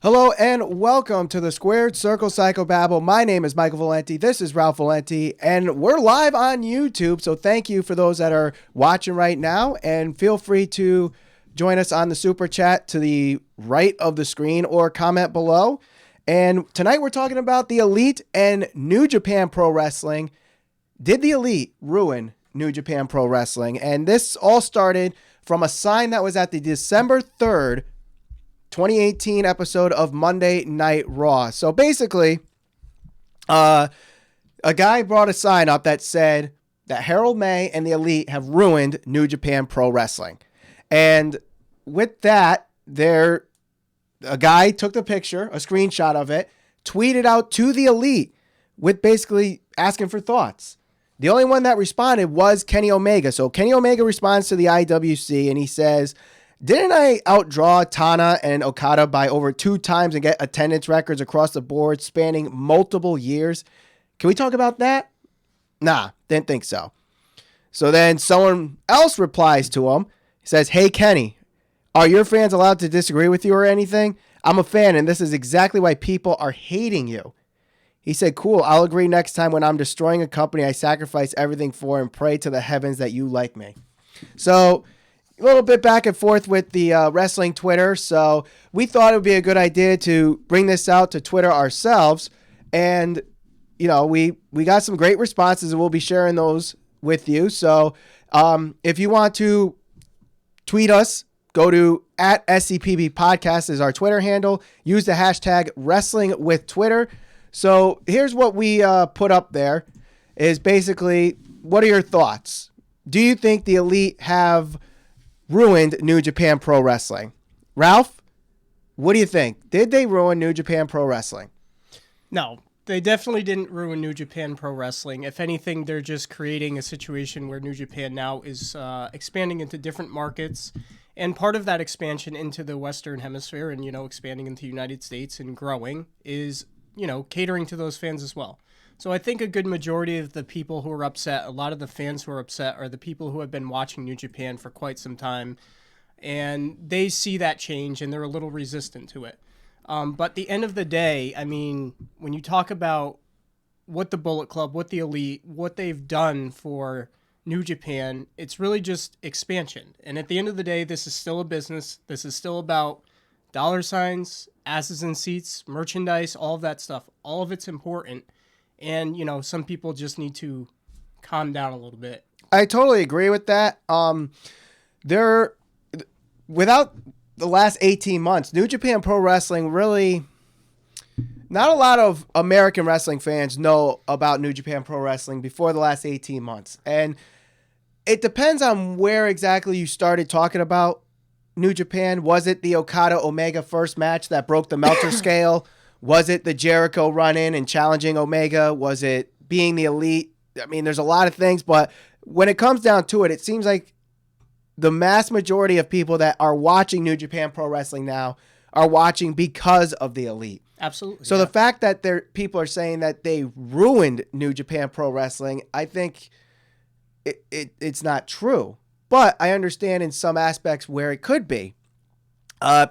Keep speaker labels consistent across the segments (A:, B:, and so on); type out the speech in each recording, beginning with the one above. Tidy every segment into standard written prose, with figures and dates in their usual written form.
A: Hello and welcome to the Squared Circle Psychobabble. My name is Michael Valenti. This is Ralph Valenti, and we're live on YouTube. So thank you for those that are watching right now, and feel free to join us on the super chat to the right of the screen or comment below. And tonight we're talking about the Elite and New Japan Pro Wrestling. Did the Elite ruin New Japan Pro Wrestling? And this all started from a sign that was at the December 3rd, 2018 episode of Monday Night Raw. So basically, a guy brought a sign up that said that Harold Meij and the Elite have ruined New Japan Pro Wrestling. And with that, a guy took the picture, a screenshot of it, tweeted out to the Elite with basically asking for thoughts. The only one that responded was Kenny Omega. So Kenny Omega responds to the IWC and he says, "Didn't I outdraw Tana and Okada by over 2 times and get attendance records across the board spanning multiple years? Can we talk about that?" Nah, didn't think so. So then someone else replies to him. He says, "Hey, Kenny, are your fans allowed to disagree with you or anything? I'm a fan, and this is exactly why people are hating you." He said, "Cool, I'll agree next time when I'm destroying a company I sacrifice everything for and pray to the heavens that you like me." So a little bit back and forth with the wrestling Twitter. So we thought it would be a good idea to bring this out to Twitter ourselves. And, you know, we got some great responses and we'll be sharing those with you. So if you want to tweet us, go to @SCPB Podcast is our Twitter handle. Use the hashtag Wrestling with Twitter. So here's what we put up there is basically, what are your thoughts? Do you think the Elite have ruined New Japan Pro Wrestling? Ralph, what do you think? Did they ruin New Japan Pro Wrestling?
B: No, they definitely didn't ruin New Japan Pro Wrestling. If anything, they're just creating a situation where New Japan now is expanding into different markets. And part of that expansion into the Western Hemisphere and, expanding into the United States and growing is, catering to those fans as well. So I think a good majority of the people who are upset, a lot of the fans who are upset, are the people who have been watching New Japan for quite some time, and they see that change and they're a little resistant to it. But at the end of the day, I mean, when you talk about what the Bullet Club, what the Elite, what they've done for New Japan, it's really just expansion. And at the end of the day, this is still a business. This is still about dollar signs, asses in seats, merchandise, all of that stuff. All of it's important. And, some people just need to calm down a little bit.
A: I totally agree with that. Without the last 18 months, New Japan Pro Wrestling really, not a lot of American wrestling fans know about New Japan Pro Wrestling before the last 18 months. And it depends on where exactly you started talking about New Japan. Was it the Okada Omega first match that broke the Meltzer scale? Was it the Jericho run-in and challenging Omega? Was it being the Elite? I mean, there's a lot of things, but when it comes down to it, it seems like the mass majority of people that are watching New Japan Pro Wrestling now are watching because of the Elite.
B: Absolutely.
A: So the fact that people are saying that they ruined New Japan Pro Wrestling, I think it's not true. But I understand in some aspects where it could be.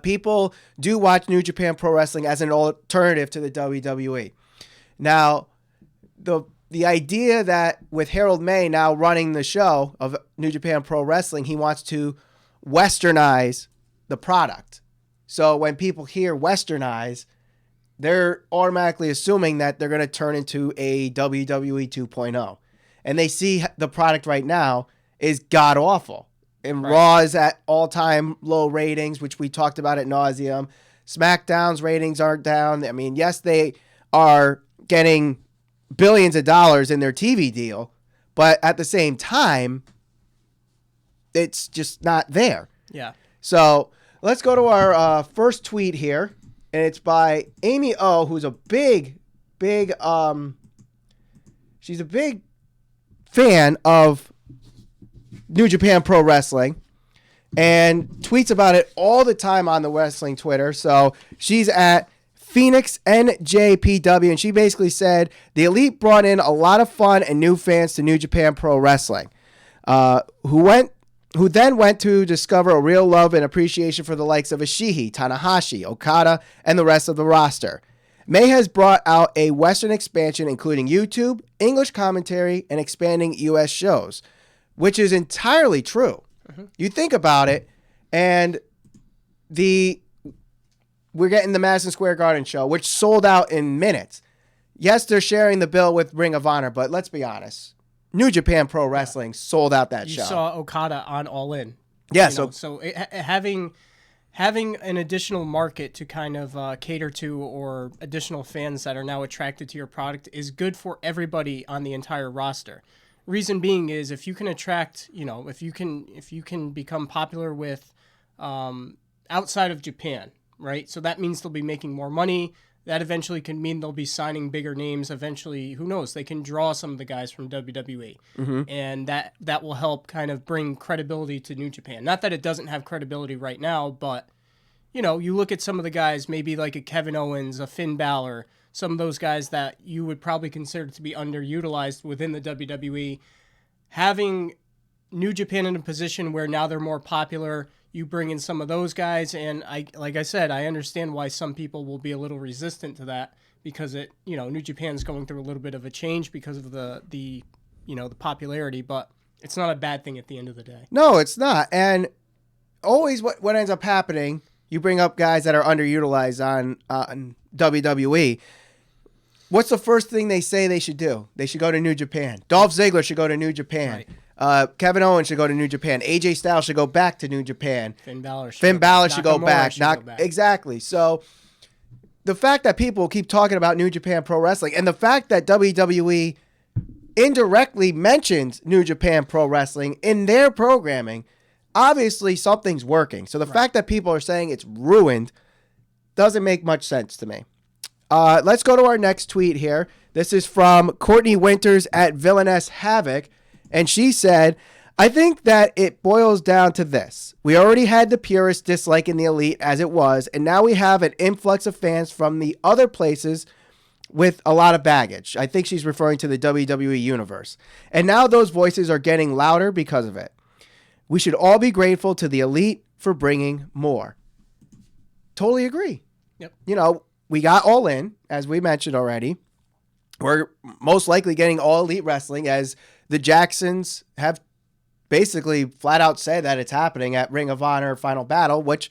A: People do watch New Japan Pro Wrestling as an alternative to the WWE. Now, the idea that with Harold Meij now running the show of New Japan Pro Wrestling, he wants to westernize the product. So when people hear westernize, they're automatically assuming that they're going to turn into a WWE 2.0. And they see the product right now is god-awful. And right. Raw is at all-time low ratings, which we talked about at nauseum. SmackDown's ratings aren't down. I mean, yes, they are getting billions of dollars in their TV deal, but at the same time, it's just not there.
B: Yeah.
A: So let's go to our first tweet here, and it's by Amy O, who's a big, she's a big fan of New Japan Pro Wrestling and tweets about it all the time on the wrestling Twitter. So she's at Phoenix NJPW, and she basically said the Elite brought in a lot of fun and new fans to New Japan Pro Wrestling, who went who then went to discover a real love and appreciation for the likes of Ishii, Tanahashi, Okada, and the rest of the roster. Meij has brought out a Western expansion including YouTube, English commentary, and expanding U.S. shows, which is entirely true. You think about it, and we're getting the Madison Square Garden show, which sold out in minutes. Yes, they're sharing the bill with Ring of Honor, but let's be honest. New Japan Pro Wrestling sold out that show.
B: You saw Okada on All In.
A: Yeah,
B: having an additional market to kind of cater to, or additional fans that are now attracted to your product, is good for everybody on the entire roster. Reason being is, if you can attract, if you can become popular with outside of Japan, right? So that means they'll be making more money. That eventually can mean they'll be signing bigger names. Eventually, who knows? They can draw some of the guys from WWE. And that will help kind of bring credibility to New Japan. Not that it doesn't have credibility right now, but, you look at some of the guys, maybe like a Kevin Owens, a Finn Balor, some of those guys that you would probably consider to be underutilized within the WWE. Having New Japan in a position where now they're more popular, you bring in some of those guys, and like I said, I understand why some people will be a little resistant to that, because New Japan's going through a little bit of a change because of the popularity, but it's not a bad thing at the end of the day.
A: No, it's not. And always what ends up happening, you bring up guys that are underutilized on WWE. What's the first thing they say they should do? They should go to New Japan. Dolph Ziggler should go to New Japan. Right. Kevin Owens should go to New Japan. AJ Styles should go back to New Japan.
B: Finn Balor
A: should go back. Exactly. So the fact that people keep talking about New Japan Pro Wrestling, and the fact that WWE indirectly mentions New Japan Pro Wrestling in their programming, obviously something's working. So the fact that people are saying it's ruined doesn't make much sense to me. Let's go to our next tweet here. This is from Courtney Winters at Villainess Havoc. And she said, I think that it boils down to this. We already had the purists disliking the Elite as it was, and now we have an influx of fans from the other places with a lot of baggage. I think she's referring to the WWE universe. And now those voices are getting louder because of it. We should all be grateful to the Elite for bringing more. Totally agree.
B: Yep.
A: We got All In, as we mentioned already. We're most likely getting All Elite Wrestling, as the Jacksons have basically flat out said that it's happening at Ring of Honor Final Battle, which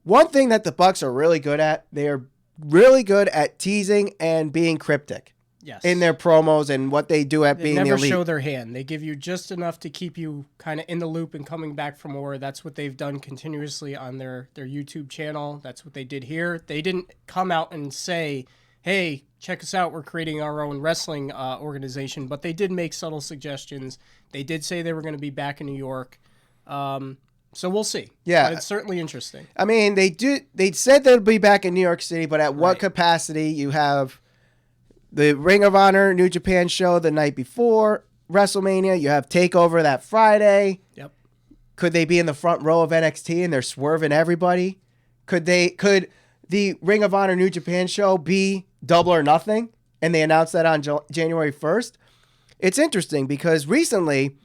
A: one thing that the Bucks are really good at, they are really good at teasing and being cryptic.
B: Yes.
A: In their promos and what they do at being the Elite.
B: They never show their hand. They give you just enough to keep you kind of in the loop and coming back for more. That's what they've done continuously on their YouTube channel. That's what they did here. They didn't come out and say, hey, check us out, we're creating our own wrestling organization. But they did make subtle suggestions. They did say they were going to be back in New York. So we'll see.
A: Yeah.
B: But it's certainly interesting.
A: I mean, they said they'll be back in New York City, but at what capacity? You have the Ring of Honor New Japan show the night before WrestleMania. You have TakeOver that Friday.
B: Yep.
A: Could they be in the front row of NXT and they're swerving everybody? Could the Ring of Honor New Japan show be Double or Nothing? And they announced that on January 1st. It's interesting because recently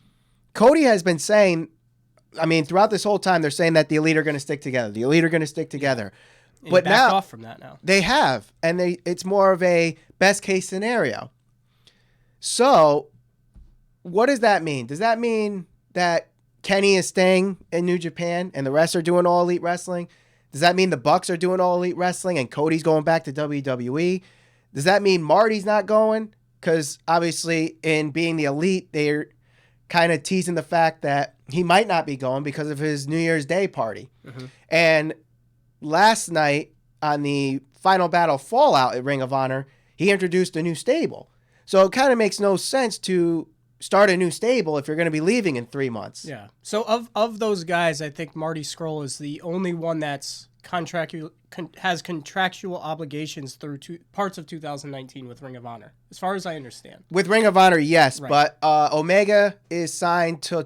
A: Cody has been saying, throughout this whole time, they're saying that the Elite are going to stick together. The Elite are going to stick together.
B: And
A: but now
B: off from that now.
A: They have, and it's more of a best case scenario. So, what does that mean? Does that mean that Kenny is staying in New Japan and the rest are doing All Elite Wrestling? Does that mean the Bucks are doing All Elite Wrestling and Cody's going back to WWE? Does that mean Marty's not going? Because obviously, in being the Elite, they're kind of teasing the fact that he might not be going because of his New Year's Day party. Mm-hmm. And last night on the Final Battle Fallout at Ring of Honor, he introduced a new stable. So it kind of makes no sense to start a new stable if you're going to be leaving in 3 months.
B: Yeah. So of those guys, I think Marty Scurll is the only one that's has contractual obligations through parts of 2019 with Ring of Honor, as far as I understand.
A: With Ring of Honor, yes, right. But Omega is signed till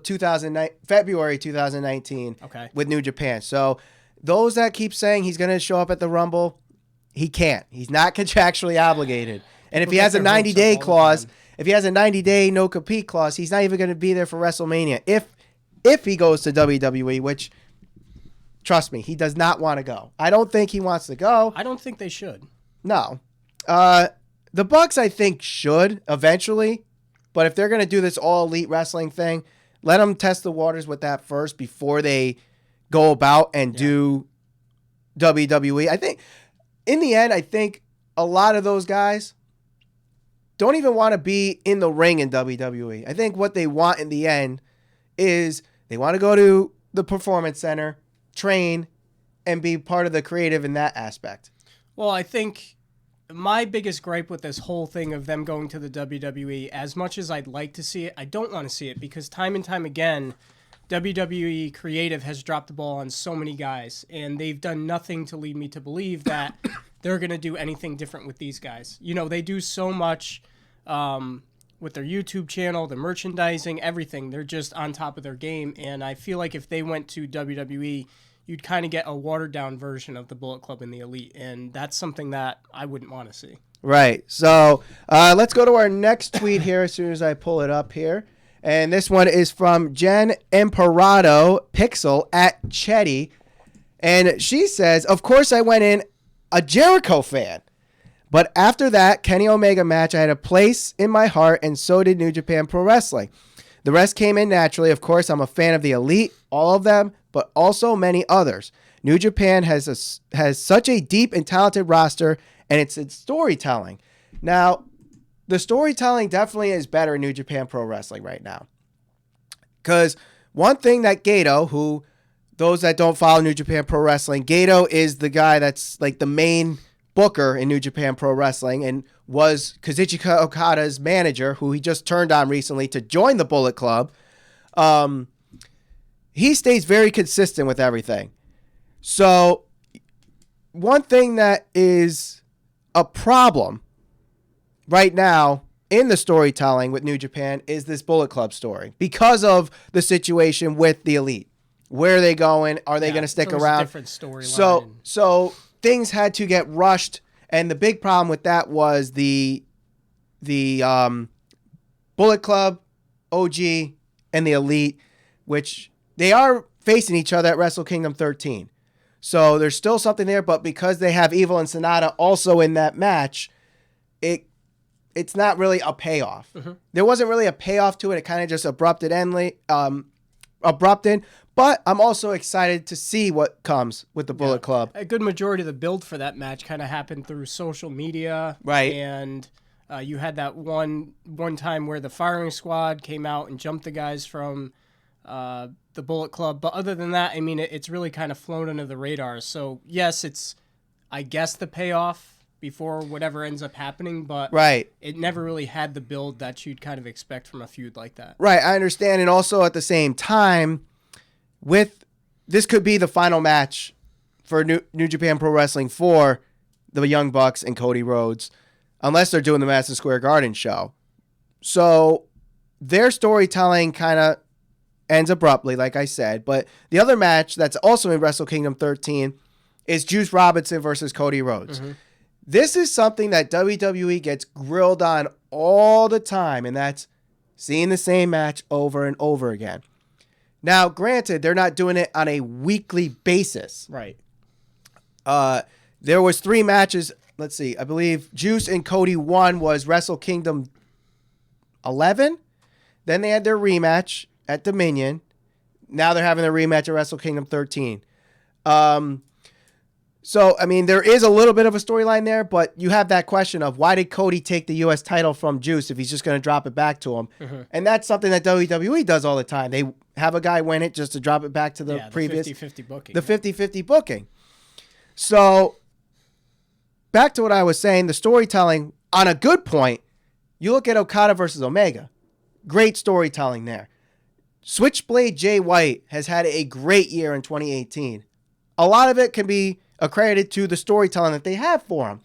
A: February 2019 with New Japan. So those that keep saying he's going to show up at the Rumble, he can't. He's not contractually obligated. And if he has a 90-day clause, if he has a 90-day no-compete clause, he's not even going to be there for WrestleMania. If if he goes to WWE, which, trust me, he does not want to go. I don't think he wants to go.
B: I don't think they should.
A: No. The Bucks, I think, should eventually. But if they're going to do this all elite wrestling thing, let them test the waters with that first before they go about and do WWE. I think, in the end, I think a lot of those guys don't even want to be in the ring in WWE. I think what they want in the end is they want to go to the Performance Center, train, and be part of the creative in that aspect.
B: Well, I think my biggest gripe with this whole thing of them going to the WWE, as much as I'd like to see it, I don't want to see it because time and time again, WWE creative has dropped the ball on so many guys, and they've done nothing to lead me to believe that they're going to do anything different with these guys. You know, they do so much with their YouTube channel, the merchandising, everything. They're just on top of their game, and I feel like if they went to WWE, you'd kind of get a watered-down version of the Bullet Club and the Elite, and that's something that I wouldn't want to see.
A: Right. So let's go to our next tweet here as soon as I pull it up here. And this one is from Jen Imperado Pixel at Chetty. And she says, of course I went in a Jericho fan. But after that Kenny Omega match, I had a place in my heart, and so did New Japan Pro Wrestling. The rest came in naturally. Of course, I'm a fan of the Elite, all of them, but also many others. New Japan has such a deep and talented roster, and it's its storytelling. Now, the storytelling definitely is better in New Japan Pro Wrestling right now. Because one thing that Gato, who, those that don't follow New Japan Pro Wrestling, Gato is the guy that's like the main booker in New Japan Pro Wrestling and was Kazichuka Okada's manager, who he just turned on recently to join the Bullet Club. He stays very consistent with everything. So one thing that is a problem right now in the storytelling with New Japan is this Bullet Club story because of the situation with the Elite. Where are they going? Are they going to stick around?
B: A different storyline.
A: So things had to get rushed, and the big problem with that was the Bullet Club, OG, and the Elite, which they are facing each other at Wrestle Kingdom 13. So there's still something there, but because they have Evil and Sonata also in that match, it's not really a payoff. Mm-hmm. There wasn't really a payoff to it. It kind of just abrupted. But I'm also excited to see what comes with the Bullet Club.
B: A good majority of the build for that match kind of happened through social media.
A: Right.
B: And you had that one time where the firing squad came out and jumped the guys from the Bullet Club. But other than that, I mean, it's really kind of flown under the radar. So, yes, it's, I guess, the payoff before whatever ends up happening. But it never really had the build that you'd kind of expect from a feud like that.
A: Right, I understand. And also at the same time, this could be the final match for New Japan Pro Wrestling for the Young Bucks and Cody Rhodes, unless they're doing the Madison Square Garden show. So their storytelling kind of ends abruptly, like I said. But the other match that's also in Wrestle Kingdom 13 is Juice Robinson versus Cody Rhodes. Mm-hmm. This is something that WWE gets grilled on all the time, and that's seeing the same match over and over again. Now, granted, they're not doing it on a weekly basis.
B: Right.
A: There was 3 matches. Let's see. I believe Juice and Cody won was Wrestle Kingdom 11. Then they had their rematch at Dominion. Now they're having their rematch at Wrestle Kingdom 13. So, I mean, there is a little bit of a storyline there, but you have that question of why did Cody take the U.S. title from Juice if he's just going to drop it back to him? Mm-hmm. And that's something that WWE does all the time. They have a guy win it just to drop it back to the previous.
B: The 50-50 booking.
A: The 50-50 booking. So, back to what I was saying, the storytelling, on a good point, you look at Okada versus Omega. Great storytelling there. Switchblade Jay White has had a great year in 2018. A lot of it can be accredited to the storytelling that they have for him.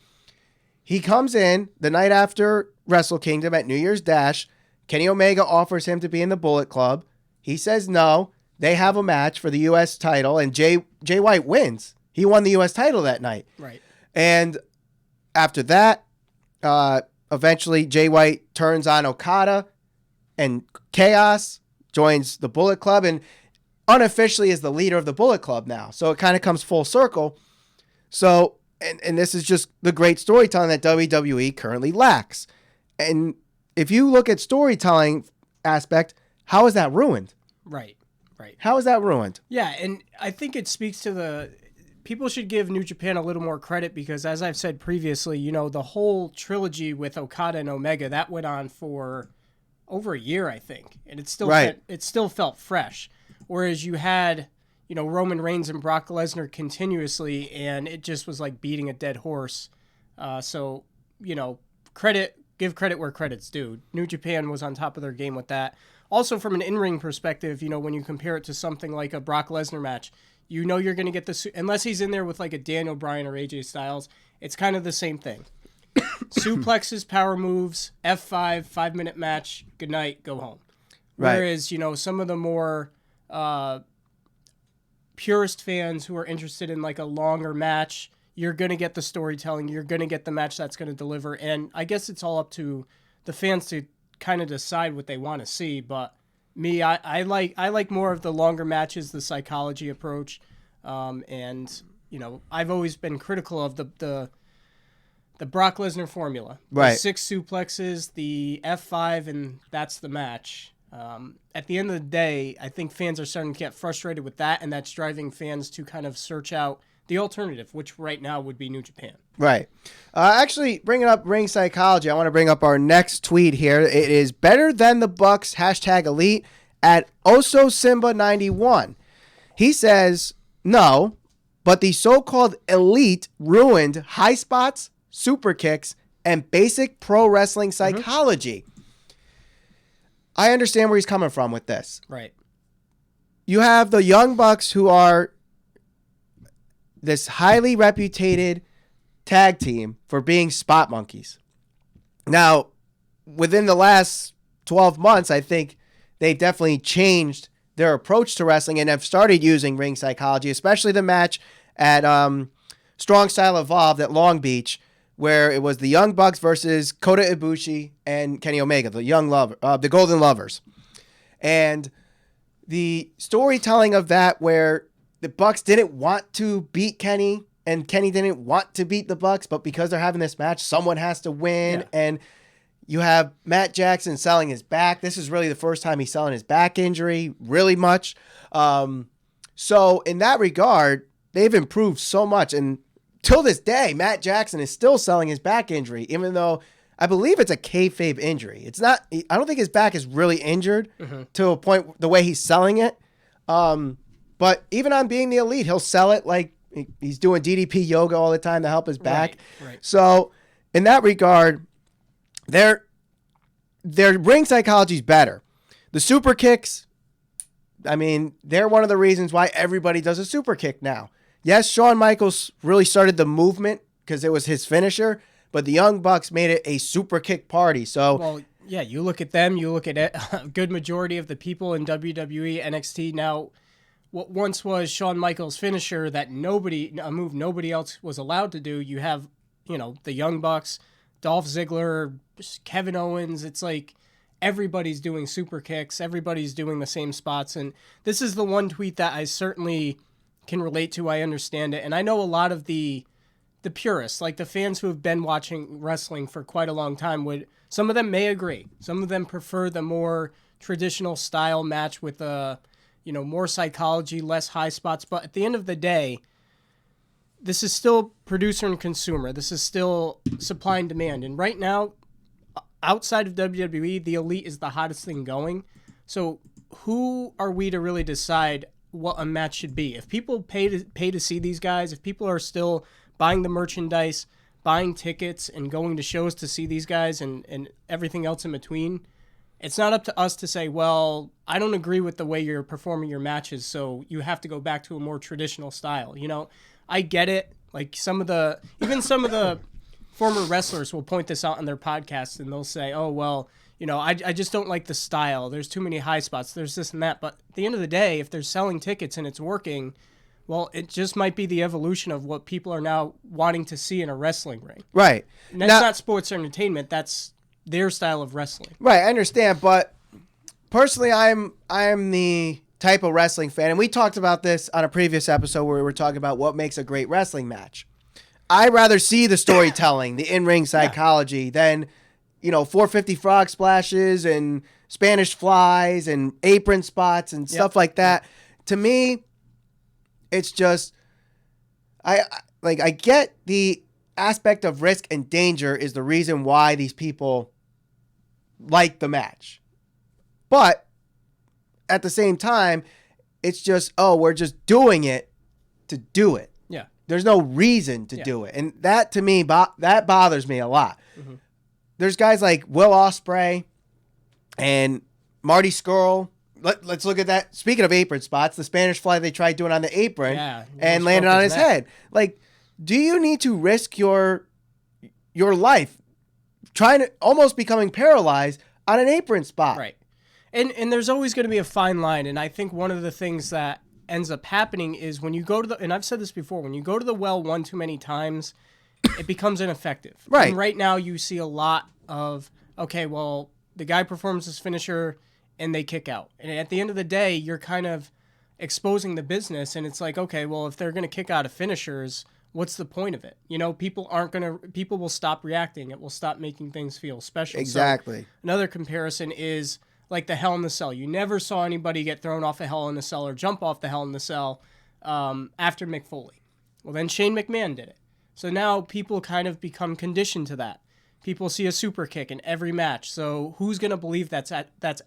A: He comes in the night after Wrestle Kingdom at New Year's Dash. Kenny Omega offers him to be in the Bullet Club. He says no. They have a match for the U.S. title, and Jay White wins. He won the U.S. title that night.
B: Right.
A: And after that, eventually Jay White turns on Okada, and Chaos joins the Bullet Club. And unofficially is the leader of the Bullet Club now. So it kind of comes full circle. So, and this is just the great storytelling that WWE currently lacks. And if you look at storytelling aspect, how is that ruined?
B: Right.
A: How is that ruined?
B: Yeah, and I think it speaks to people should give New Japan a little more credit because, as I've said previously, the whole trilogy with Okada and Omega, that went on for over a year, I think. And it still felt fresh. Whereas you had, Roman Reigns and Brock Lesnar continuously, and it just was like beating a dead horse. So, give credit where credit's due. New Japan was on top of their game with that. Also, from an in-ring perspective, when you compare it to something like a Brock Lesnar match, you're going to get unless he's in there with like a Daniel Bryan or AJ Styles, it's kind of the same thing. Suplexes, power moves, F5, 5-minute match, good night, go home.
A: Right.
B: Whereas, some of the more purist fans who are interested in like a longer match, you're going to get the storytelling, you're going to get the match that's going to deliver. And I guess it's all up to the fans to kind of decide what they want to see, but me, I like more of the longer matches, the psychology approach, and I've always been critical of the Brock Lesnar formula,
A: right?
B: The 6 suplexes, the F5, and that's the match. At the end of the day, I think fans are starting to get frustrated with that, and that's driving fans to kind of search out the alternative, which right now would be New Japan.
A: Right. Actually, bringing up ring psychology, I want to bring up our next tweet here. It is better than the Bucks, #elite, at Oso Simba 91. He says, no, but the so-called elite ruined high spots, super kicks, and basic pro wrestling psychology. I understand where he's coming from with this.
B: Right.
A: You have the Young Bucks, who are this highly reputed tag team for being spot monkeys. Now, within the last 12 months, I think they definitely changed their approach to wrestling and have started using ring psychology, especially the match at Strong Style Evolved at Long Beach, where it was the Young Bucks versus Kota Ibushi and Kenny Omega, the Golden Lovers. And the storytelling of that, where the Bucks didn't want to beat Kenny, and Kenny didn't want to beat the Bucks, but because they're having this match, someone has to win. Yeah. And you have Matt Jackson selling his back. This is really the first time he's selling his back injury, really much. So in that regard, they've improved so much. And till this day, Matt Jackson is still selling his back injury, even though I believe it's a kayfabe injury. It's not. I don't think his back is really injured to a point the way he's selling it. But even on being the elite, he'll sell it like he's doing DDP yoga all the time to help his back.
B: Right.
A: So in that regard, their ring psychology is better. The super kicks, I mean, they're one of the reasons why everybody does a super kick now. Yes, Shawn Michaels really started the movement because it was his finisher, but the Young Bucks made it a super kick party. So,
B: well, yeah, you look at them, you look at a good majority of the people in WWE, NXT now. What once was Shawn Michaels' finisher a move nobody else was allowed to do. You have, the Young Bucks, Dolph Ziggler, Kevin Owens. It's like everybody's doing super kicks. Everybody's doing the same spots. And this is the one tweet that I certainly can relate to. I understand it. And I know a lot of the purists, like the fans who have been watching wrestling for quite a long time, some of them may agree. Some of them prefer the more traditional style match with more psychology, less high spots. But at the end of the day, this is still producer and consumer. This is still supply and demand. And right now, outside of WWE, the elite is the hottest thing going. So who are we to really decide what a match should be? If people pay to see these guys, if people are still buying the merchandise, buying tickets, and going to shows to see these guys and everything else in between, it's not up to us to say, well, I don't agree with the way you're performing your matches, so you have to go back to a more traditional style. I get it. Like some of the former wrestlers will point this out on their podcasts, and they'll say, oh, well, I just don't like the style. There's too many high spots. There's this and that. But at the end of the day, if they're selling tickets and it's working, well, it just might be the evolution of what people are now wanting to see in a wrestling ring.
A: Right.
B: And that's not sports entertainment. That's their style of wrestling.
A: Right, I understand, but personally, I'm the type of wrestling fan, and we talked about this on a previous episode where we were talking about what makes a great wrestling match. I rather see the storytelling, the in-ring psychology, than 450 frog splashes and Spanish flies and apron spots and stuff like that. To me, it's just I get the aspect of risk and danger is the reason why these people like the match. But at the same time, it's just, we're just doing it to do it.
B: Yeah.
A: There's no reason to do it. And that, to me, that bothers me a lot. Mm-hmm. There's guys like Will Ospreay and Marty Scurll. Let's look at that. Speaking of apron spots, the Spanish fly they tried doing on the apron and landed on his head. Like, do you need to risk your life trying to almost becoming paralyzed on an apron spot?
B: Right. And there's always going to be a fine line. And I think one of the things that ends up happening is when you go to and I've said this before, when you go to the well one too many times, it becomes ineffective.
A: Right.
B: And right now you see a lot of, okay, well, the guy performs his finisher and they kick out. And at the end of the day, you're kind of exposing the business. And it's like, okay, well, if they're going to kick out of finishers, what's the point of it? People will stop reacting. It will stop making things feel special.
A: Exactly.
B: So another comparison is like the Hell in the Cell. You never saw anybody get thrown off a Hell in the Cell or jump off the Hell in the Cell after Mick Foley. Well, then Shane McMahon did it. So now people kind of become conditioned to that. People see a super kick in every match. So who's going to believe that's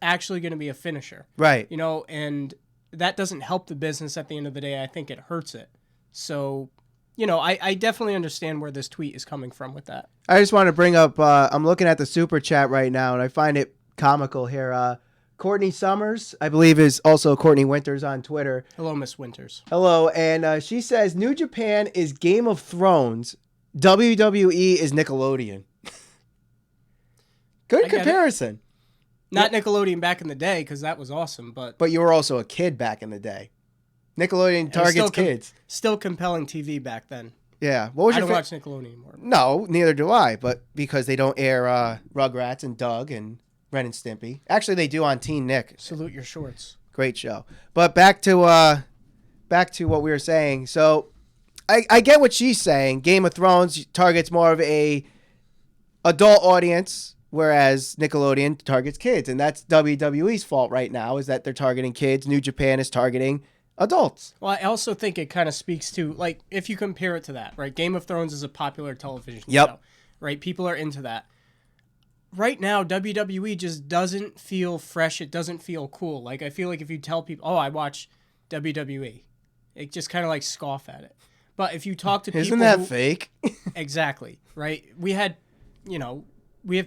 B: actually going to be a finisher?
A: Right.
B: And that doesn't help the business at the end of the day. I think it hurts it. So, I definitely understand where this tweet is coming from with that.
A: I just want to bring up, I'm looking at the super chat right now, and I find it comical here. Courtney Summers, I believe, is also Courtney Winters on Twitter.
B: Hello, Miss Winters.
A: Hello, and she says, New Japan is Game of Thrones, WWE is Nickelodeon. Good comparison.
B: Not Nickelodeon back in the day, because that was awesome,
A: But you were also a kid back in the day. Nickelodeon targets kids.
B: Still compelling TV back then.
A: Yeah. What was
B: I don't watch Nickelodeon anymore.
A: No, neither do I, but because they don't air Rugrats and Doug and Ren and Stimpy. Actually, they do on Teen Nick.
B: Salute your shorts.
A: Great show. But back to what we were saying. So I get what she's saying. Game of Thrones targets more of a adult audience, whereas Nickelodeon targets kids. And that's WWE's fault right now, is that they're targeting kids. New Japan is targeting adults.
B: Well, I also think it kind of speaks to, like, if you compare it to that, right? Game of Thrones is a popular television show, right? People are into that. Right now, WWE just doesn't feel fresh. It doesn't feel cool. Like, I feel like if you tell people, I watch WWE, it just kind of like scoff at it. But if you talk to people...
A: Isn't that fake?
B: Exactly, right? We have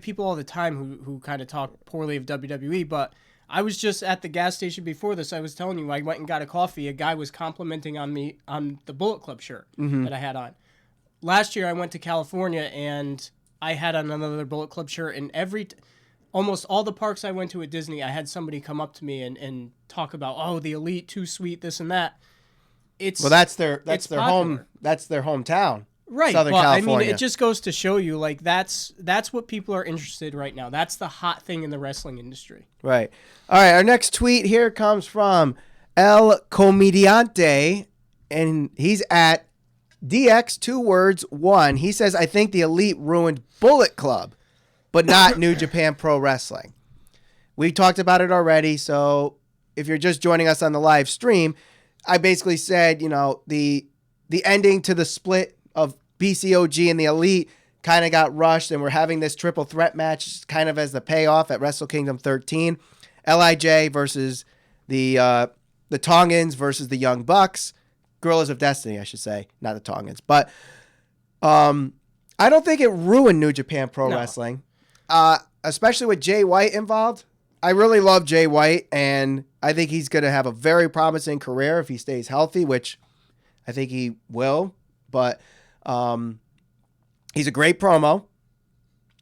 B: people all the time who kind of talk poorly of WWE, but I was just at the gas station before this. I was telling you, I went and got a coffee. A guy was complimenting on me on the Bullet Club shirt that I had on. Last year, I went to California, and I had on another Bullet Club shirt. And almost all the parks I went to at Disney, I had somebody come up to me and talk about, the Elite, too sweet, this and that.
A: That's their home. That's their hometown.
B: Right.
A: Southern California.
B: I mean, it just goes to show you, like, that's what people are interested right now. That's the hot thing in the wrestling industry.
A: Right. All right. Our next tweet here comes from El Comediante, and he's at DX1. He says, I think the Elite ruined Bullet Club, but not New Japan Pro Wrestling. We talked about it already, so if you're just joining us on the live stream, I basically said, the ending to the split of BCOG and the Elite kind of got rushed, and we're having this triple threat match kind of as the payoff at Wrestle Kingdom 13. LIJ versus the Tongans versus the Young Bucks. Gorillas of Destiny, I should say, not the Tongans. But I don't think it ruined New Japan Pro Wrestling, especially with Jay White involved. I really love Jay White, and I think he's going to have a very promising career if he stays healthy, which I think he will. But he's a great promo.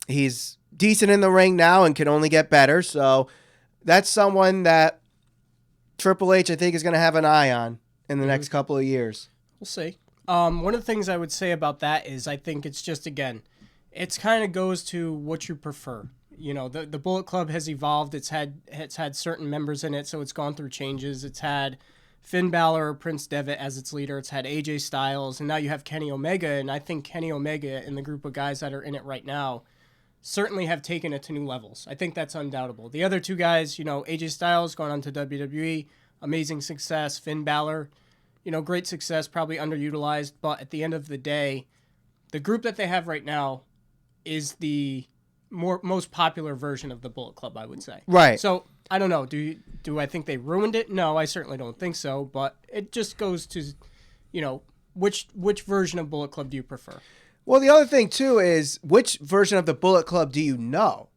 A: He's decent in the ring now and can only get better. So that's someone that Triple H, I think, is going to have an eye on in the next couple of years.
B: We'll see. One of the things I would say about that is I think it's just, again, it's kind of goes to what you prefer. The Bullet Club has evolved. It's had certain members in it, so it's gone through changes. It's had Finn Balor, Prince Devitt as its leader. It's had AJ Styles, and now you have Kenny Omega. And I think Kenny Omega and the group of guys that are in it right now certainly have taken it to new levels. I think that's undoubtable. The other two guys, AJ Styles going on to WWE, amazing success. Finn Balor, great success, probably underutilized. But at the end of the day, the group that they have right now is the most popular version of the Bullet Club, I would say.
A: Right.
B: So I don't know. Do I think they ruined it? No, I certainly don't think so. But it just goes to, which version of Bullet Club do you prefer?
A: Well, the other thing too is which version of the Bullet Club do you know?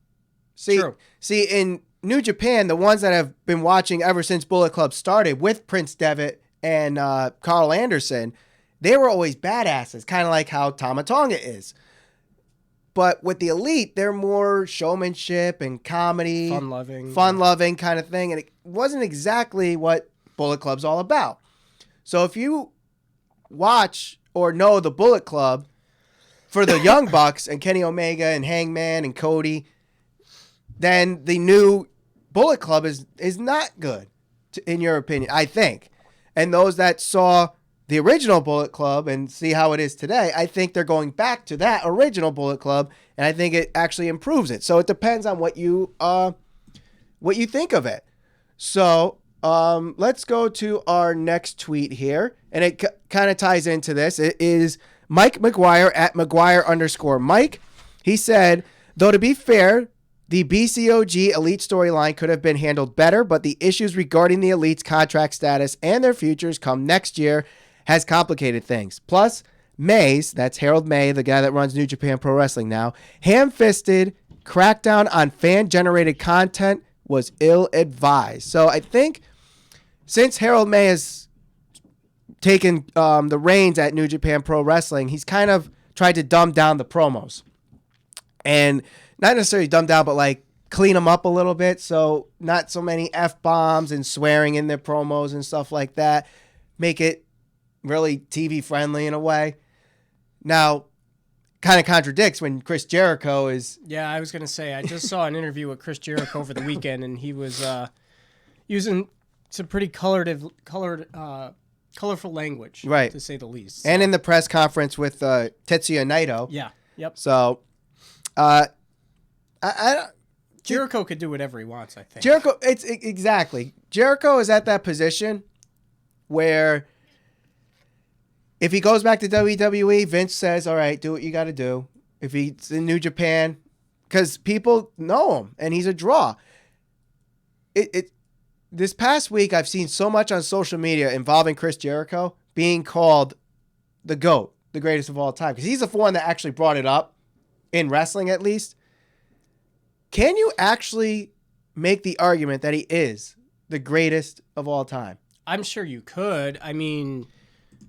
B: True.
A: See, in New Japan, the ones that have been watching ever since Bullet Club started with Prince Devitt and Carl Anderson, they were always badasses, kind of like how Tama Tonga is. But with the Elite, they're more showmanship and comedy. Fun-loving kind of thing. And it wasn't exactly what Bullet Club's all about. So if you watch or know the Bullet Club for the Young Bucks and Kenny Omega and Hangman and Cody, then the new Bullet Club is not good, in your opinion, I think. And those that saw the original Bullet Club and see how it is today, I think they're going back to that original Bullet Club, and I think it actually improves it. So it depends on what you think of it. So let's go to our next tweet here, and it kind of ties into this. It is Mike McGuire at McGuire_Mike. He said, though to be fair, the BCOG Elite storyline could have been handled better, but the issues regarding the Elite's contract status and their futures come next year has complicated things. Plus, Meij, that's Harold Meij, the guy that runs New Japan Pro Wrestling now, ham-fisted crackdown on fan-generated content was ill-advised. So I think since Harold Meij has taken the reins at New Japan Pro Wrestling, he's kind of tried to dumb down the promos. And not necessarily dumb down, but like clean them up a little bit. So not so many F-bombs and swearing in their promos and stuff like that. Make it really TV friendly in a way. Now, kind of contradicts when Chris Jericho is...
B: Yeah, I was going to say, I just saw an interview with Chris Jericho over the weekend, and he was using some pretty colorful language,
A: right,
B: to say the least.
A: And in the press conference with Tetsuya Naito.
B: Yeah, yep.
A: So,
B: Jericho could do whatever he wants, I think.
A: Exactly. Jericho is at that position where if he goes back to WWE, Vince says, all right, do what you got to do. If he's in New Japan, because people know him and he's a draw. This past week, I've seen so much on social media involving Chris Jericho being called the GOAT, the greatest of all time, because he's the one that actually brought it up in wrestling, at least. Can you actually make the argument that he is the greatest of all time?
B: I'm sure you could. I mean,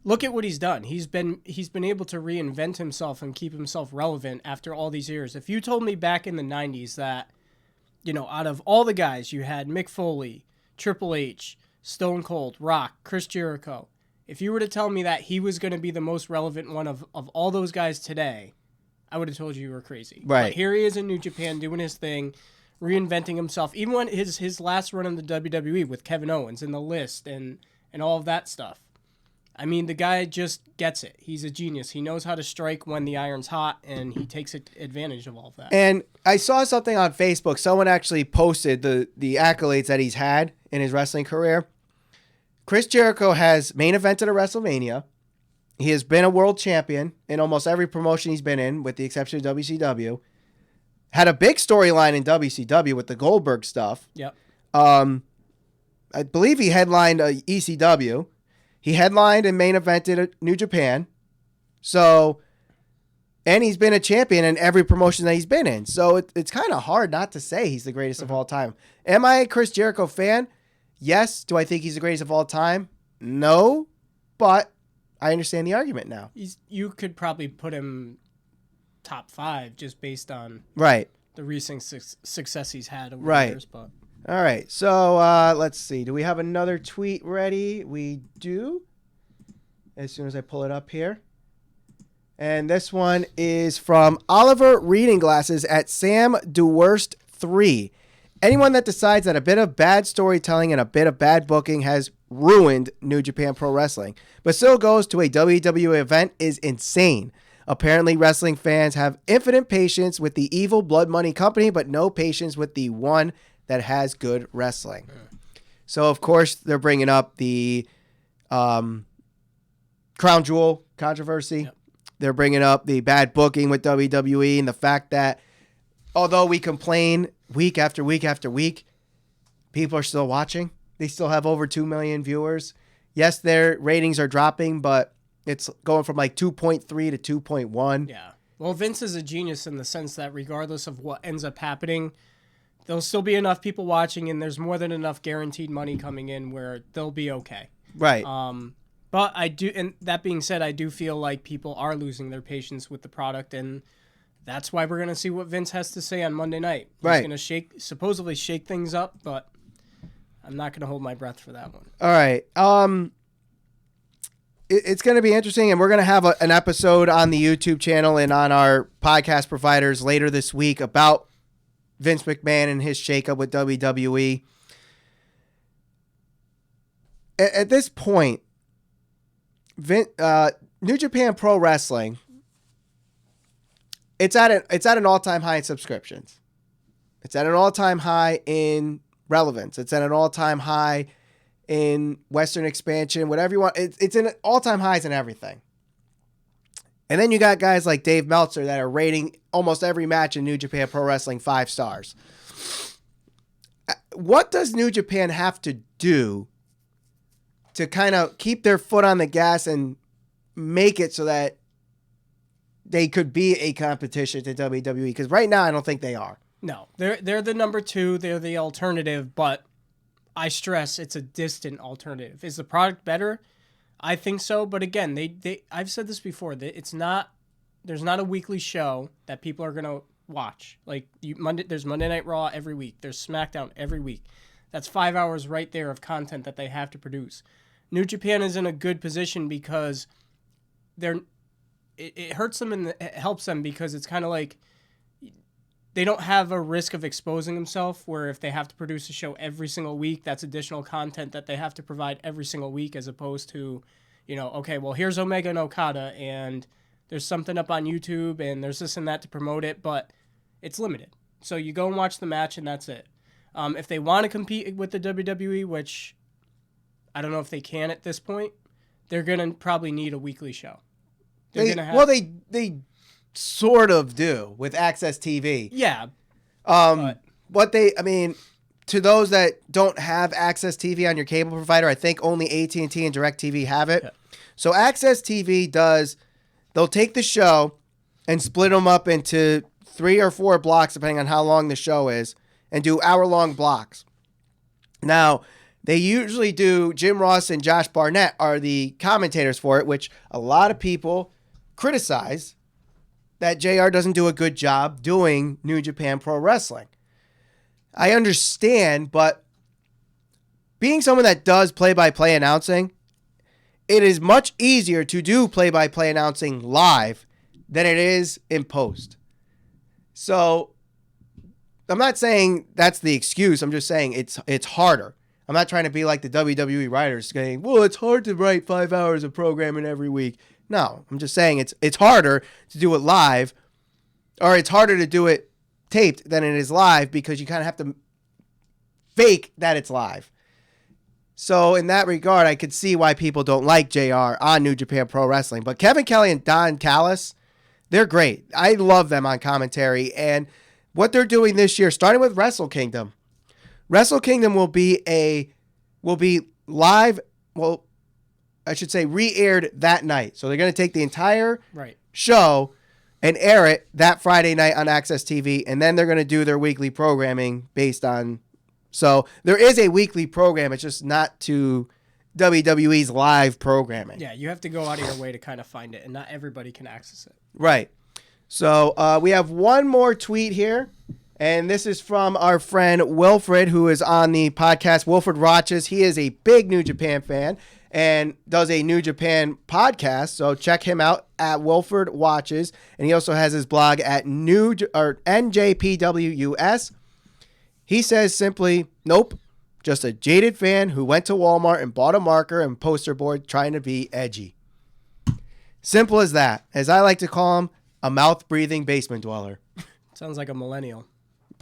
B: look at what he's done. He's been able to reinvent himself and keep himself relevant after all these years. If you told me back in the 90s that, out of all the guys, you had Mick Foley, Triple H, Stone Cold, Rock, Chris Jericho, if you were to tell me that he was going to be the most relevant one of all those guys today, I would have told you were crazy.
A: Right.
B: But here he is in New Japan doing his thing, reinventing himself. Even when his last run in the WWE with Kevin Owens and The List and all of that stuff. I mean, the guy just gets it. He's a genius. He knows how to strike when the iron's hot, and he takes advantage of all of that.
A: And I saw something on Facebook. Someone actually posted the accolades that he's had in his wrestling career. Chris Jericho has main evented a WrestleMania. He has been a world champion in almost every promotion he's been in, with the exception of WCW. Had a big storyline in WCW with the Goldberg stuff.
B: Yep.
A: I believe he headlined ECW. He headlined and main evented New Japan. So, and he's been a champion in every promotion that he's been in. So it's kind of hard not to say he's the greatest of all time. Am I a Chris Jericho fan? Yes. Do I think he's the greatest of all time? No. But I understand the argument now.
B: You could probably put him top 5 just based on
A: right
B: the recent success he's had over
A: right.
B: the years. But
A: all right, so let's see. Do we have another tweet ready? We do. As soon as I pull it up here. And this one is from Oliver Reading Glasses at Sam DeWorst 3. Anyone that decides that a bit of bad storytelling and a bit of bad booking has ruined New Japan Pro Wrestling, but still goes to a WWE event is insane. Apparently, wrestling fans have infinite patience with the evil blood money company, but no patience with the one that has good wrestling. So, of course, they're bringing up the Crown Jewel controversy. Yep. They're bringing up the bad booking with WWE and the fact that although we complain week after week after week, people are still watching. They still have over 2 million viewers. Yes, their ratings are dropping, but it's going from like 2.3 to 2.1.
B: Yeah. Well, Vince is a genius in the sense that regardless of what ends up happening, there'll still be enough people watching, and there's more than enough guaranteed money coming in where they'll be okay.
A: Right.
B: But I do, and that being said, I do feel like people are losing their patience with the product, and that's why we're going to see what Vince has to say on Monday night. He's going to supposedly shake things up, but I'm not going to hold my breath for that one.
A: All right. It's going to be interesting, and we're going to have an episode on the YouTube channel and on our podcast providers later this week about Vince McMahon and his shakeup with WWE. At this point, New Japan Pro Wrestling, it's at an all-time high in subscriptions. It's at an all-time high in relevance. It's at an all-time high in Western expansion, whatever you want. It's in all-time highs in everything. And then you got guys like Dave Meltzer that are rating almost every match in New Japan Pro Wrestling 5 stars. What does New Japan have to do to kind of keep their foot on the gas and make it so that they could be a competition to WWE? Because right now, I don't think they are.
B: No, they're the number 2. They're the alternative, but I stress it's a distant alternative. Is the product better? I think so, but again, I've said this before. There's not a weekly show that people are gonna watch. Like there's Monday Night Raw every week. There's SmackDown every week. That's 5 hours right there of content that they have to produce. New Japan is in a good position because it hurts them and it helps them because it's kind of like they don't have a risk of exposing themselves where if they have to produce a show every single week, that's additional content that they have to provide every single week as opposed to, okay, well, here's Omega and Okada and there's something up on YouTube and there's this and that to promote it, but it's limited. So you go and watch the match and that's it. If they want to compete with the WWE, which I don't know if they can at this point, they're going to probably need a weekly show.
A: They sort of do with Access TV.
B: Yeah.
A: To those that don't have Access TV on your cable provider, I think only AT&T and DirecTV have it. Yeah. So Access TV they'll take the show and split them up into 3 or 4 blocks, depending on how long the show is, and do hour-long blocks. Now, they usually do, Jim Ross and Josh Barnett are the commentators for it, which a lot of people criticize that JR doesn't do a good job doing New Japan Pro Wrestling. I understand, but being someone that does play-by-play announcing, it is much easier to do play-by-play announcing live than it is in post. So I'm not saying that's the excuse. I'm just saying it's harder. I'm not trying to be like the WWE writers saying, well, it's hard to write 5 hours of programming every week. No, I'm just saying it's harder to do it live, or it's harder to do it taped than it is live because you kind of have to fake that it's live. So in that regard, I could see why people don't like JR on New Japan Pro Wrestling. But Kevin Kelly and Don Callis, they're great. I love them on commentary. And what they're doing this year, starting with Wrestle Kingdom. Wrestle Kingdom will be live, well, I should say re-aired that night. So they're going to take the entire show and air it that Friday night on Access TV, and then they're going to do their weekly programming based on. So there is a weekly program. It's just not to WWE's live programming.
B: Yeah, you have to go out of your way to kind of find it, and not everybody can access it.
A: Right. So we have one more tweet here, and this is from our friend Wilfred, who is on the podcast. Wilfred Roches. He is a big New Japan fan and does a New Japan podcast. So check him out at Wilfred Watches. And he also has his blog at NJPW US. He says simply, nope, just a jaded fan who went to Walmart and bought a marker and poster board trying to be edgy. Simple as that. As I like to call him, a mouth-breathing basement dweller.
B: Sounds like a millennial.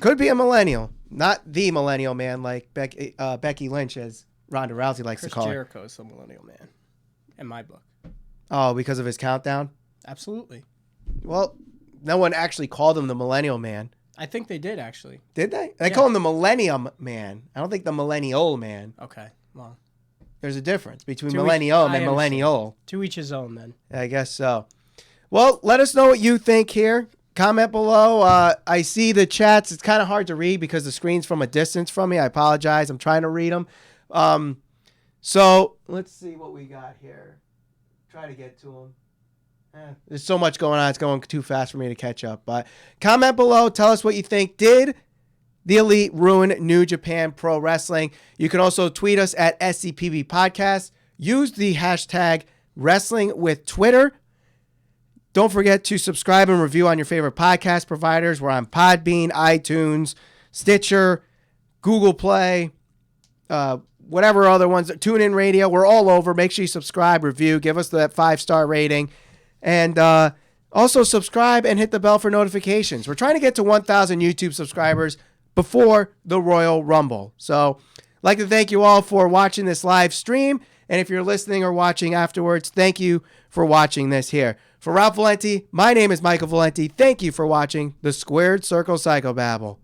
A: Could be a millennial. Not the millennial man like Becky Lynch, as Ronda Rousey likes to call her.
B: Jericho is a millennial man, in my book.
A: Oh, because of his countdown?
B: Absolutely.
A: Well, no one actually called him the millennial man.
B: I think they did, actually.
A: Did they? They call him the millennium man. I don't think the millennial man.
B: Okay, well.
A: There's a difference between millennium and millennial.
B: To each his own, then.
A: I guess so. Well, let us know what you think here. Comment below. I see the chats. It's kind of hard to read because the screen's from a distance from me. I apologize. I'm trying to read them. So let's see what we got here. Try to get to them. There's so much going on. It's going too fast for me to catch up. But comment below. Tell us what you think. Did the Elite ruin New Japan Pro Wrestling? You can also tweet us at SCPB Podcast. Use the hashtag Wrestling with Twitter. Don't forget to subscribe and review on your favorite podcast providers. We're on Podbean, iTunes, Stitcher, Google Play, whatever other ones. TuneIn Radio. We're all over. Make sure you subscribe, review, give us that 5-star rating. And also subscribe and hit the bell for notifications. We're trying to get to 1,000 YouTube subscribers before the Royal Rumble. So I'd like to thank you all for watching this live stream. And if you're listening or watching afterwards, thank you for watching this here. For Ralph Valenti, my name is Michael Valenti. Thank you for watching the Squared Circle Psychobabble.